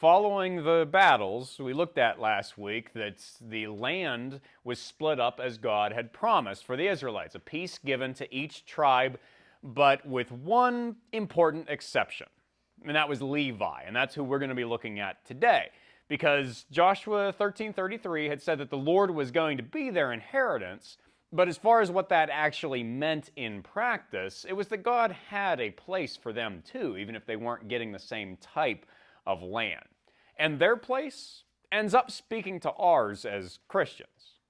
Following the battles we looked at last week, that the land was split up as God had promised for the Israelites, a peace given to each tribe, but with one important exception, and that was Levi, and that's who we're going to be looking at today. Because Joshua 13:33 had said that the Lord was going to be their inheritance, but as far as what that actually meant in practice, it was that God had a place for them too, even if they weren't getting the same type of land. And their place ends up speaking to ours as Christians.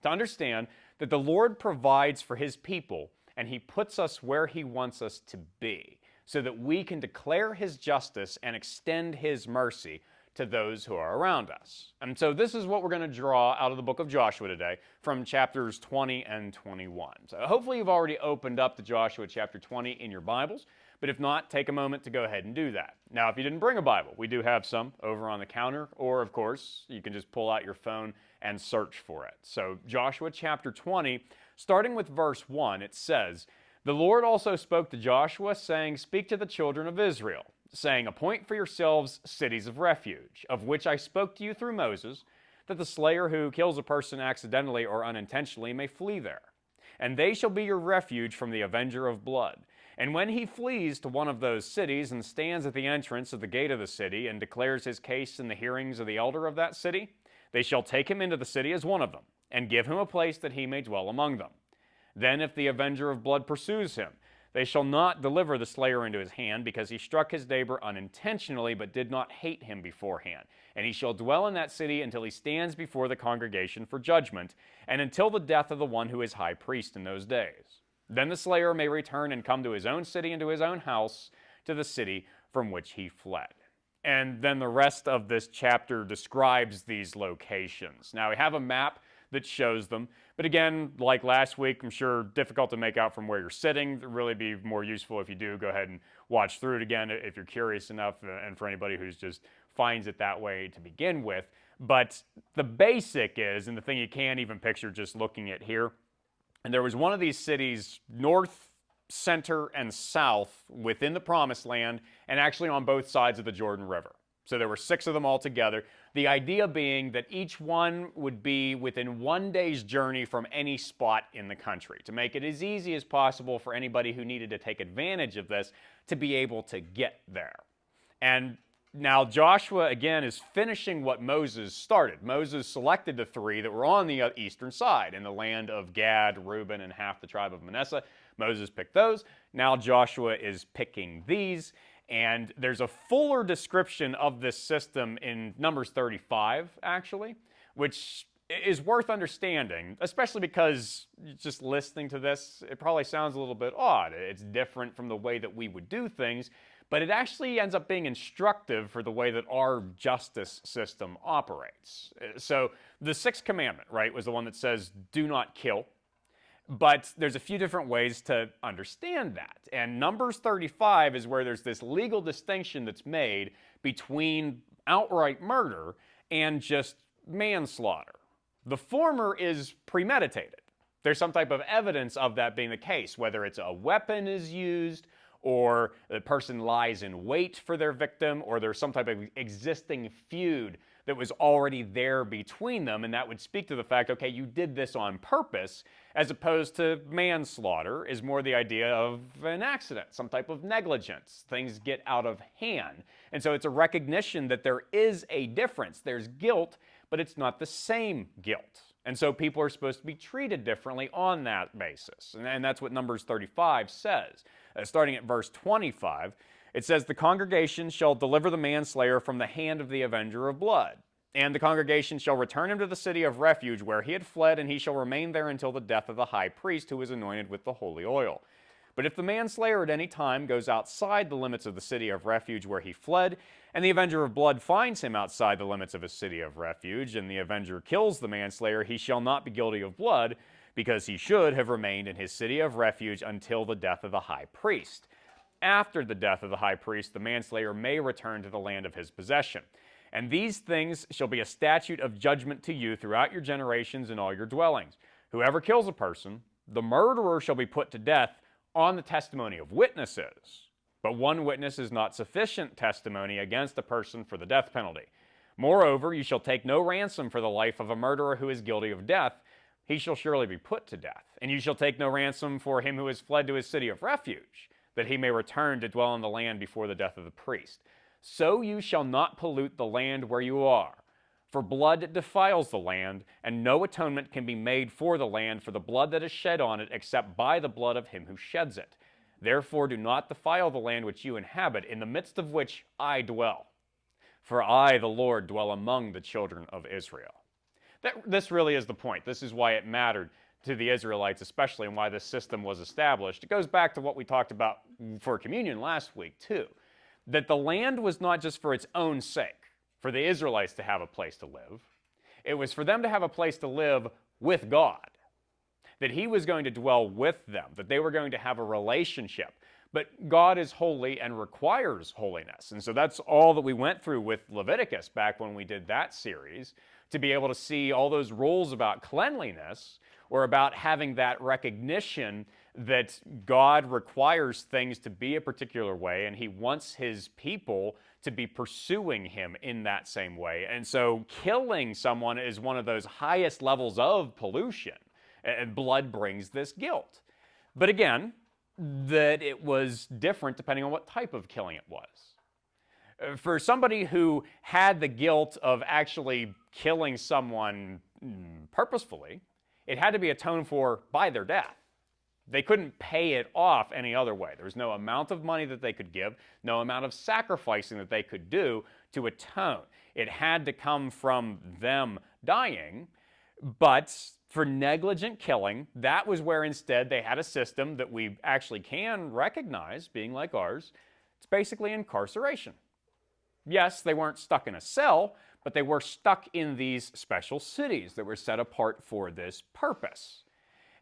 To understand that the Lord provides for His people, and He puts us where He wants us to be, so that we can declare His justice and extend His mercy to those who are around us. And so this is what we're going to draw out of the book of Joshua today from chapters 20 and 21. So hopefully you've already opened up to Joshua chapter 20 in your Bibles, but if not, take a moment to go ahead and do that. Now, if you didn't bring a Bible, we do have some over on the counter, or of course, you can just pull out your phone and search for it. So Joshua chapter 20, starting with verse 1, it says, "The Lord also spoke to Joshua, saying, Speak to the children of Israel, saying, Appoint for yourselves cities of refuge, of which I spoke to you through Moses, that the slayer who kills a person accidentally or unintentionally may flee there. And they shall be your refuge from the avenger of blood. And when he flees to one of those cities and stands at the entrance of the gate of the city and declares his case in the hearings of the elder of that city, they shall take him into the city as one of them, and give him a place that he may dwell among them. Then if the avenger of blood pursues him, they shall not deliver the slayer into his hand, because he struck his neighbor unintentionally, but did not hate him beforehand. And he shall dwell in that city until he stands before the congregation for judgment, and until the death of the one who is high priest in those days. Then the slayer may return and come to his own city and to his own house, to the city from which he fled." And then the rest of this chapter describes these locations. Now we have a map that shows them, but again, like last week, I'm sure difficult to make out from where you're sitting. It'd really be more useful if you do go ahead and watch through it again if you're curious enough, and for anybody who's just finds it that way to begin with. But the basic is, and the thing you can't even picture just looking at here, and there was one of these cities north, center, and south within the Promised Land, and actually on both sides of the Jordan River. So there were 6 of them all together. The idea being that each one would be within 1 day's journey from any spot in the country, to make it as easy as possible for anybody who needed to take advantage of this to be able to get there. And now Joshua, again, is finishing what Moses started. Moses selected the 3 that were on the eastern side in the land of Gad, Reuben, and half the tribe of Manasseh. Moses picked those. Now Joshua is picking these. And there's a fuller description of this system in Numbers 35, actually, which is worth understanding, especially because just listening to this, it probably sounds a little bit odd. It's different from the way that we would do things, but it actually ends up being instructive for the way that our justice system operates. So the 6th commandment, right, was the one that says, do not kill. But there's a few different ways to understand that. And Numbers 35 is where there's this legal distinction that's made between outright murder and just manslaughter. The former is premeditated. There's some type of evidence of that being the case, whether it's a weapon is used, or the person lies in wait for their victim, or there's some type of existing feud that was already there between them, and that would speak to the fact, okay, you did this on purpose, as opposed to manslaughter is more the idea of an accident, some type of negligence. Things get out of hand. And so it's a recognition that there is a difference. There's guilt, but it's not the same guilt. And so people are supposed to be treated differently on that basis. And that's what Numbers 35 says. Starting at verse 25, it says, "The congregation shall deliver the manslayer from the hand of the avenger of blood. And the congregation shall return him to the city of refuge where he had fled, and he shall remain there until the death of the high priest who is anointed with the holy oil. But if the manslayer at any time goes outside the limits of the city of refuge where he fled, and the avenger of blood finds him outside the limits of his city of refuge, and the avenger kills the manslayer, he shall not be guilty of blood, because he should have remained in his city of refuge until the death of the high priest. After the death of the high priest, the manslayer may return to the land of his possession. And these things shall be a statute of judgment to you throughout your generations in all your dwellings. Whoever kills a person, the murderer shall be put to death on the testimony of witnesses. But one witness is not sufficient testimony against a person for the death penalty. Moreover, you shall take no ransom for the life of a murderer who is guilty of death. He shall surely be put to death. And you shall take no ransom for him who has fled to his city of refuge, that he may return to dwell in the land before the death of the priest. So you shall not pollute the land where you are. For blood defiles the land, and no atonement can be made for the land for the blood that is shed on it, except by the blood of him who sheds it. Therefore do not defile the land which you inhabit, in the midst of which I dwell. For I, the Lord, dwell among the children of Israel. This really is the point. This is why it mattered to the Israelites especially, and why this system was established. It goes back to what we talked about for communion last week too, that the land was not just for its own sake, for the Israelites to have a place to live. It was for them to have a place to live with God, that he was going to dwell with them, that they were going to have a relationship. But God is holy and requires holiness. And so that's all that we went through with Leviticus back when we did that series, to be able to see all those rules about cleanliness, or about having that recognition that God requires things to be a particular way, and he wants his people to be pursuing him in that same way. And so killing someone is one of those highest levels of pollution, and blood brings this guilt. But again, that it was different depending on what type of killing it was. For somebody who had the guilt of actually killing someone purposefully, it had to be atoned for by their death. They couldn't pay it off any other way. There was no amount of money that they could give, no amount of sacrificing that they could do to atone. It had to come from them dying. But for negligent killing, that was where instead they had a system that we actually can recognize being like ours. It's basically incarceration. Yes, they weren't stuck in a cell, but they were stuck in these special cities that were set apart for this purpose.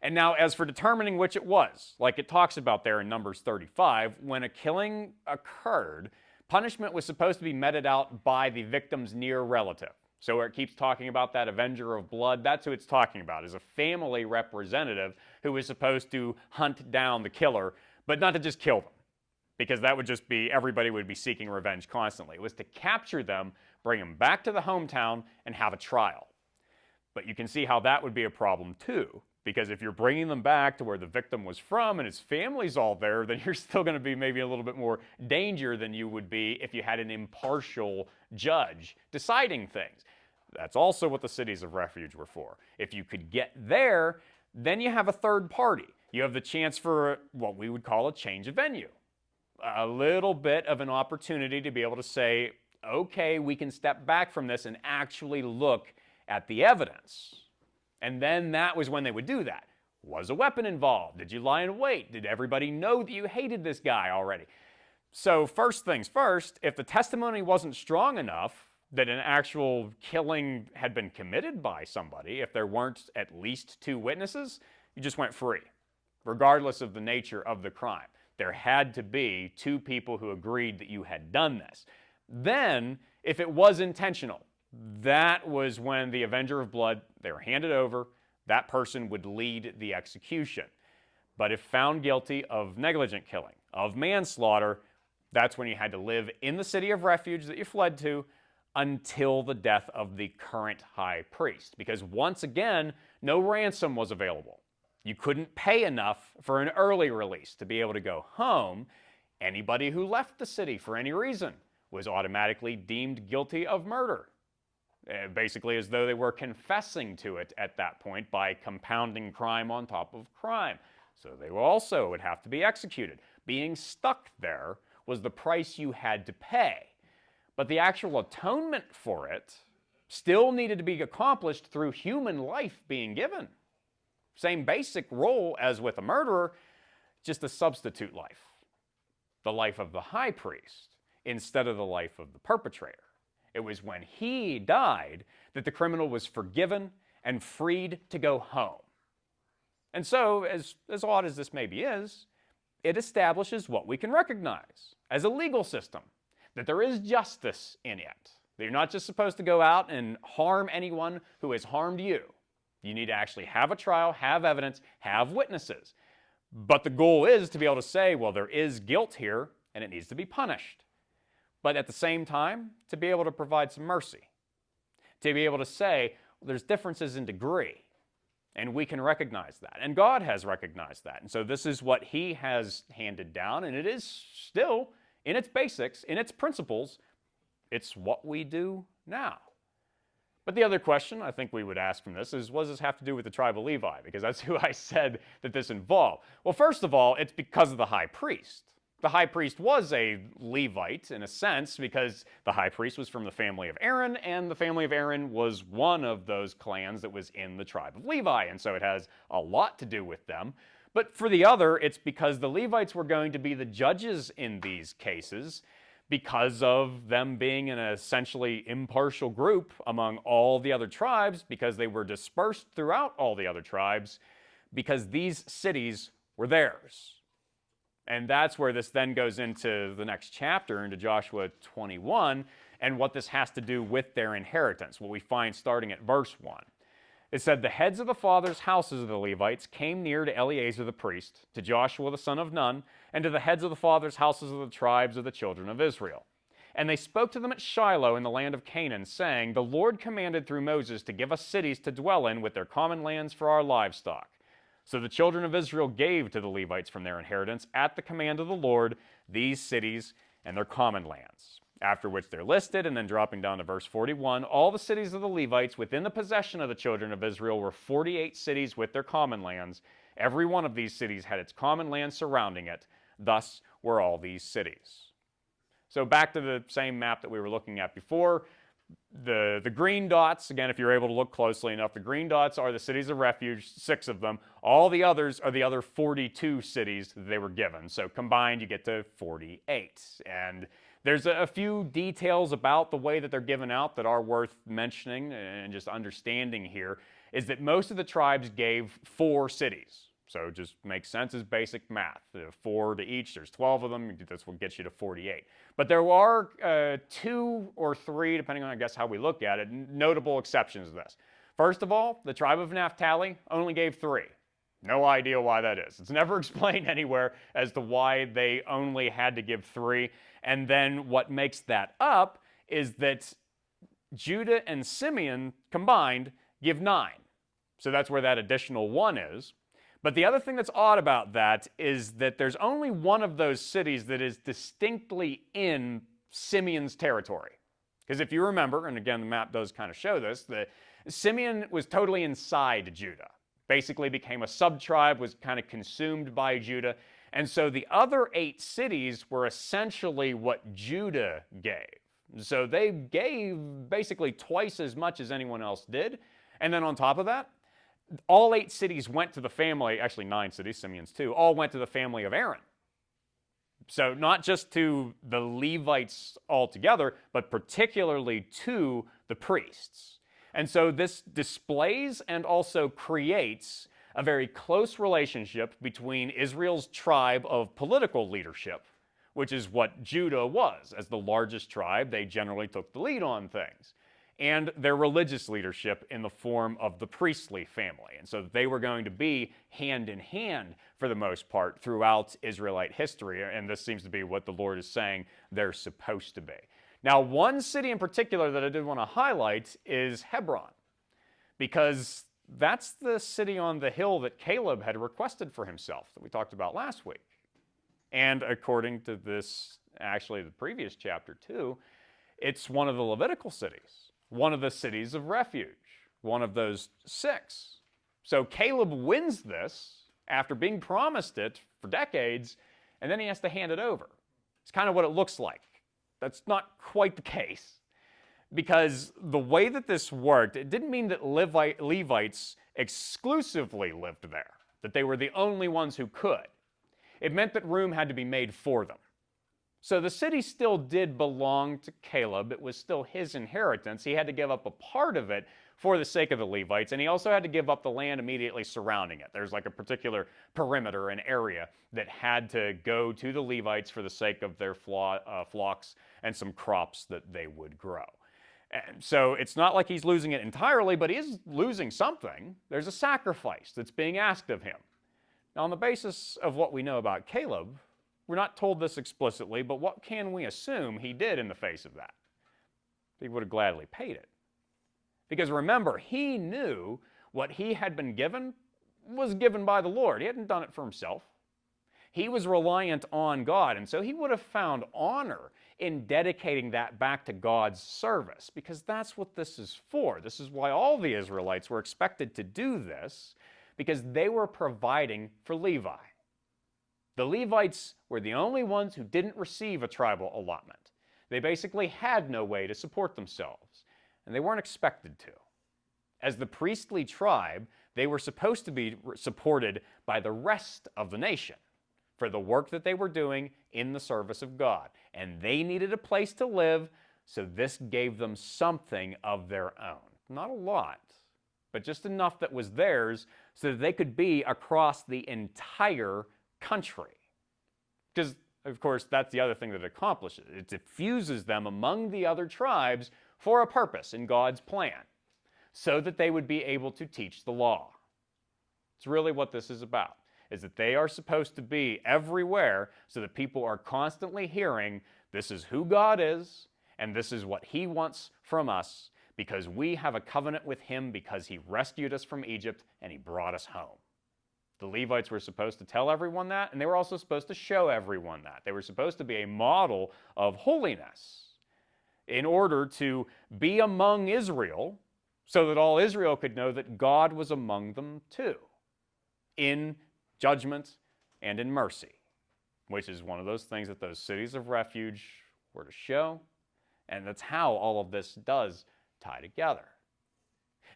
And now, as for determining which it was, like it talks about there in Numbers 35, when a killing occurred, punishment was supposed to be meted out by the victim's near relative. So where it keeps talking about that avenger of blood, that's who it's talking about, is a family representative who is supposed to hunt down the killer, but not to just kill them, because that would just be, everybody would be seeking revenge constantly. It was to capture them, bring them back to the hometown, and have a trial. But you can see how that would be a problem too, because if you're bringing them back to where the victim was from and his family's all there, then you're still going to be maybe a little bit more danger than you would be if you had an impartial judge deciding things. That's also what the cities of refuge were for. If you could get there, then you have a third party. You have the chance for what we would call a change of venue. A little bit of an opportunity to be able to say, okay, we can step back from this and actually look at the evidence. And then that was when they would do that. Was a weapon involved? Did you lie in wait? Did everybody know that you hated this guy already? So first things first, if the testimony wasn't strong enough that an actual killing had been committed by somebody, if there weren't at least two witnesses, you just went free, regardless of the nature of the crime. There had to be two people who agreed that you had done this. Then, if it was intentional, that was when the avenger of blood, they were handed over, that person would lead the execution. But if found guilty of negligent killing, of manslaughter, that's when you had to live in the city of refuge that you fled to until the death of the current high priest. Because once again, no ransom was available. You couldn't pay enough for an early release to be able to go home. Anybody who left the city for any reason was automatically deemed guilty of murder. Basically as though they were confessing to it at that point by compounding crime on top of crime. So they also would have to be executed. Being stuck there was the price you had to pay. But the actual atonement for it still needed to be accomplished through human life being given. Same basic role as with a murderer, just a substitute life. The life of the high priest instead of the life of the perpetrator. It was when he died that the criminal was forgiven and freed to go home. And so, as odd as this maybe is, it establishes what we can recognize as a legal system, that there is justice in it. That you're not just supposed to go out and harm anyone who has harmed you. You need to actually have a trial, have evidence, have witnesses. But the goal is to be able to say, well, there is guilt here. and it needs to be punished. But at the same time, to be able to provide some mercy. To be able to say, well, there's differences in degree, and we can recognize that. And God has recognized that. And so this is what He has handed down, and it is still, in its basics, in its principles, it's what we do now. But the other question I think we would ask from this is, what does this have to do with the tribe of Levi? Because that's who I said that this involved. Well, first of all, it's because of the high priest. The high priest was a Levite, in a sense, because the high priest was from the family of Aaron, and the family of Aaron was one of those clans that was in the tribe of Levi, and so it has a lot to do with them. But for the other, it's because the Levites were going to be the judges in these cases, because of them being an essentially impartial group among all the other tribes, because they were dispersed throughout all the other tribes, because these cities were theirs. And that's where this then goes into the next chapter, into Joshua 21, and what this has to do with their inheritance, what we find starting at verse 1. It said, "The heads of the fathers' houses of the Levites came near to Eleazar the priest, to Joshua the son of Nun, and to the heads of the fathers' houses of the tribes of the children of Israel. And they spoke to them at Shiloh in the land of Canaan, saying, The Lord commanded through Moses to give us cities to dwell in with their common lands for our livestock. So the children of Israel gave to the Levites from their inheritance, at the command of the Lord, these cities and their common lands." After which they're listed, and then dropping down to verse 41, all the cities of the Levites within the possession of the children of Israel were 48 cities with their common lands. Every one of these cities had its common land surrounding it. Thus were all these cities. So back to the same map that we were looking at before. The green dots, again, if you're able to look closely enough, the green dots are the cities of refuge, 6 of them. All the others are the other 42 cities that they were given. So combined, you get to 48. And there's a few details about the way that they're given out that are worth mentioning and just understanding here, is that most of the tribes gave 4 cities. So it just makes sense as basic math. 4 to each, there's 12 of them, that's what gets you to 48. But there are 2 or 3, depending on, I guess, how we look at it, notable exceptions to this. First of all, the tribe of Naphtali only gave 3. No idea why that is. It's never explained anywhere as to why they only had to give 3. And then what makes that up is that Judah and Simeon combined give 9. So that's where that additional 1 is. But the other thing that's odd about that is that there's only one of those cities that is distinctly in Simeon's territory. Because if you remember, and again the map does kind of show this, that Simeon was totally inside Judah. Basically became a sub-tribe, was kind of consumed by Judah. And so the other 8 cities were essentially what Judah gave. So they gave basically twice as much as anyone else did. And then on top of that, all 8 cities went to the family, actually 9 cities, Simeon's too, all went to the family of Aaron. So not just to the Levites altogether, but particularly to the priests. And so this displays and also creates a very close relationship between Israel's tribe of political leadership, which is what Judah was. As the largest tribe, they generally took the lead on things, and their religious leadership in the form of the priestly family. And so they were going to be hand in hand for the most part throughout Israelite history, and this seems to be what the Lord is saying they're supposed to be. Now, one city in particular that I did want to highlight is Hebron, because that's the city on the hill that Caleb had requested for himself that we talked about last week. And according to this, actually the previous chapter too, it's one of the Levitical cities, one of the cities of refuge, one of those 6. So Caleb wins this after being promised it for decades, and then he has to hand it over. It's kind of what it looks like. That's not quite the case, because the way that this worked, it didn't mean that Levites exclusively lived there, that they were the only ones who could. It meant that room had to be made for them. So the city still did belong to Caleb. It was still his inheritance. He had to give up a part of it for the sake of the Levites, and he also had to give up the land immediately surrounding it. There's like a particular perimeter, an area that had to go to the Levites for the sake of their flocks and some crops that they would grow. And so it's not like he's losing it entirely, but he is losing something. There's a sacrifice that's being asked of him. Now, on the basis of what we know about Caleb, We're not told this explicitly, but what can we assume he did in the face of that? He would have gladly paid it. Because remember, he knew what he had been given was given by the Lord. He hadn't done it for himself. He was reliant on God, and so he would have found honor in dedicating that back to God's service, because that's what this is for. This is why all the Israelites were expected to do this, because they were providing for Levi. The Levites were the only ones who didn't receive a tribal allotment. They basically had no way to support themselves, and they weren't expected to. As the priestly tribe, they were supposed to be supported by the rest of the nation for the work that they were doing in the service of God. And they needed a place to live, so this gave them something of their own. Not a lot, but just enough that was theirs so that they could be across the entire country. Because, of course, that's the other thing that it accomplishes. It diffuses them among the other tribes for a purpose in God's plan, so that they would be able to teach the law. It's really what this is about, is that they are supposed to be everywhere so that people are constantly hearing, this is who God is, and this is what he wants from us, because we have a covenant with him because he rescued us from Egypt and he brought us home. The Levites were supposed to tell everyone that, and they were also supposed to show everyone that. They were supposed to be a model of holiness in order to be among Israel so that all Israel could know that God was among them too, in judgment and in mercy, which is one of those things that those cities of refuge were to show, and that's how all of this does tie together.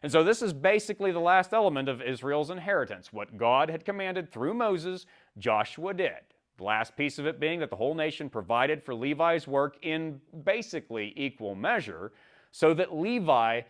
And so this is basically the last element of Israel's inheritance. What God had commanded through Moses, Joshua did. The last piece of it being that the whole nation provided for Levi's work in basically equal measure, so that Levi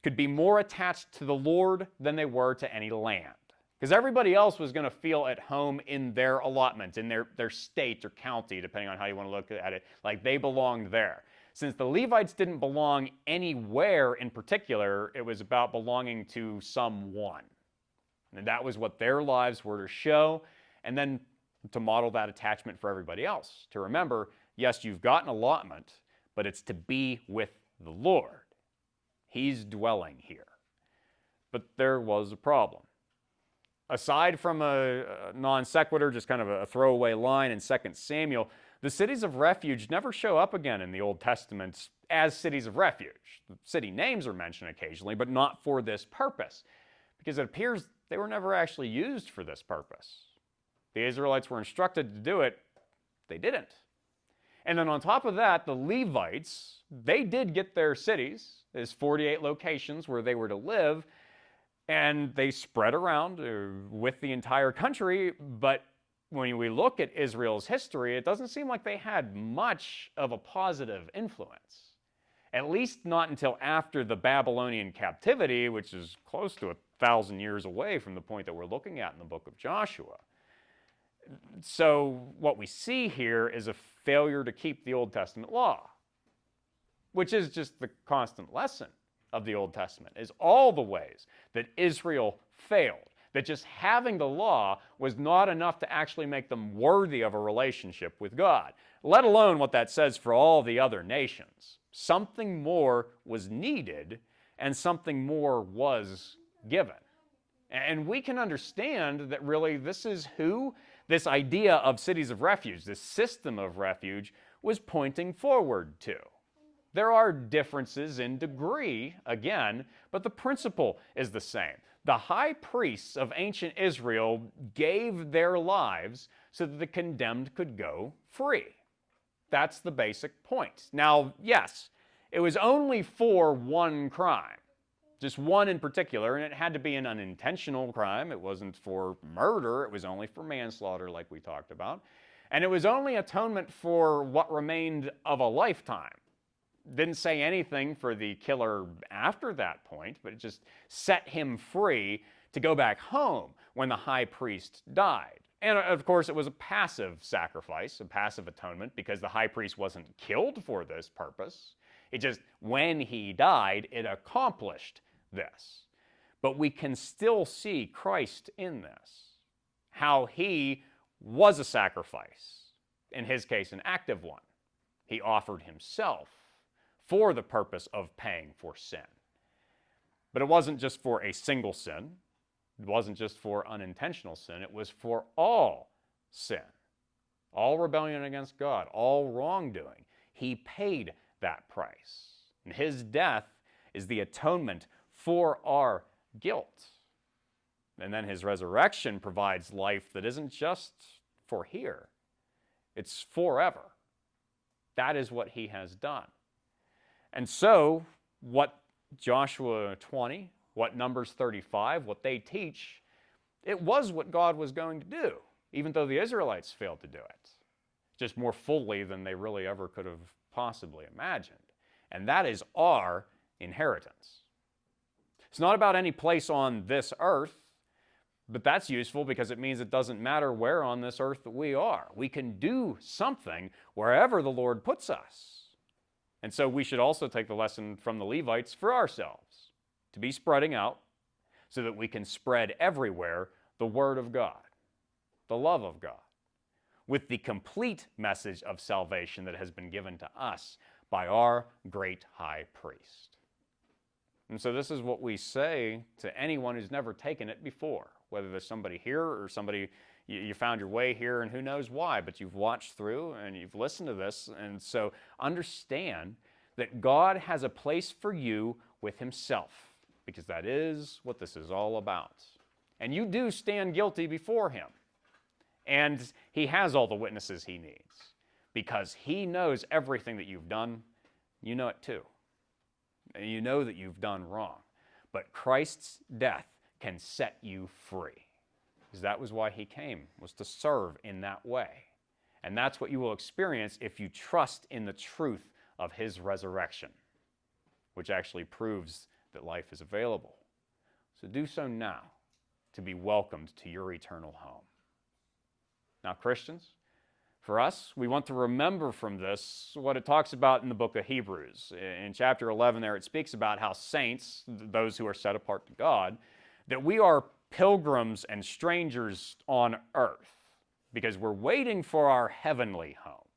could be more attached to the Lord than they were to any land. Because everybody else was going to feel at home in their allotment, in their state or county, depending on how you want to look at it, like they belonged there. Since the Levites didn't belong anywhere in particular, it was about belonging to someone. And that was what their lives were to show, and then to model that attachment for everybody else. To remember, yes, you've got an allotment, but it's to be with the Lord. He's dwelling here. But there was a problem. Aside from a non sequitur, just kind of a throwaway line in 2 Samuel, the cities of refuge never show up again in the Old Testament as cities of refuge. The city names are mentioned occasionally, but not for this purpose, because it appears they were never actually used for this purpose. The Israelites were instructed to do it, they didn't. And then on top of that, the Levites, they did get their cities. There's 48 locations where they were to live, and they spread around with the entire country, but when we look at Israel's history, it doesn't seem like they had much of a positive influence. At least not until after the Babylonian captivity, which is close to 1,000 years away from the point that we're looking at in the book of Joshua. So what we see here is a failure to keep the Old Testament law, which is just the constant lesson of the Old Testament, is all the ways that Israel failed. That just having the law was not enough to actually make them worthy of a relationship with God, let alone what that says for all the other nations. Something more was needed, and something more was given. And we can understand that really this is who this idea of cities of refuge, this system of refuge, was pointing forward to. There are differences in degree, again, but the principle is the same. The high priests of ancient Israel gave their lives so that the condemned could go free. That's the basic point. Now, yes, it was only for one crime, just one in particular, and it had to be an unintentional crime. It wasn't for murder. It was only for manslaughter, like we talked about. And it was only atonement for what remained of a lifetime. Didn't say anything for the killer after that point, but it just set him free to go back home when the high priest died. And of course, it was a passive sacrifice, a passive atonement, because the high priest wasn't killed for this purpose. It just, when he died, it accomplished this. But we can still see Christ in this, how he was a sacrifice. in his case, an active one. He offered himself for the purpose of paying for sin. But it wasn't just for a single sin. It wasn't just for unintentional sin. It was for all sin, all rebellion against God, all wrongdoing. He paid that price. And his death is the atonement for our guilt. And then his resurrection provides life that isn't just for here. It's forever. That is what he has done. And so, what Joshua 20, what Numbers 35, what they teach, it was what God was going to do, even though the Israelites failed to do it, just more fully than they really ever could have possibly imagined. And that is our inheritance. It's not about any place on this earth, but that's useful because it means it doesn't matter where on this earth that we are. We can do something wherever the Lord puts us. And so we should also take the lesson from the Levites for ourselves, to be spreading out so that we can spread everywhere the Word of God, the love of God, with the complete message of salvation that has been given to us by our great high priest. And so this is what we say to anyone who's never taken it before, whether there's somebody here or somebody, you found your way here and who knows why, but you've watched through and you've listened to this. And so understand that God has a place for you with himself, because that is what this is all about. And you do stand guilty before him. And he has all the witnesses he needs, because he knows everything that you've done. You know it too. And you know that you've done wrong. But Christ's death can set you free. Because that was why he came, was to serve in that way. And that's what you will experience if you trust in the truth of his resurrection, which actually proves that life is available. So do so now to be welcomed to your eternal home. Now, Christians, for us, we want to remember from this what it talks about in the book of Hebrews. In chapter 11 there, it speaks about how saints, those who are set apart to God, that we are pilgrims and strangers on earth because we're waiting for our heavenly home.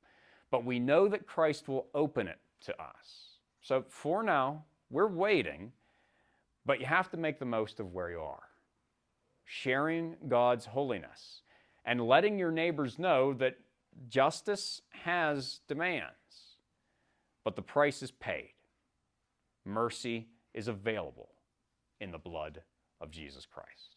But we know that Christ will open it to us. So for now, we're waiting, but you have to make the most of where you are, sharing God's holiness and letting your neighbors know that justice has demands, but the price is paid. Mercy is available in the blood of Jesus Christ.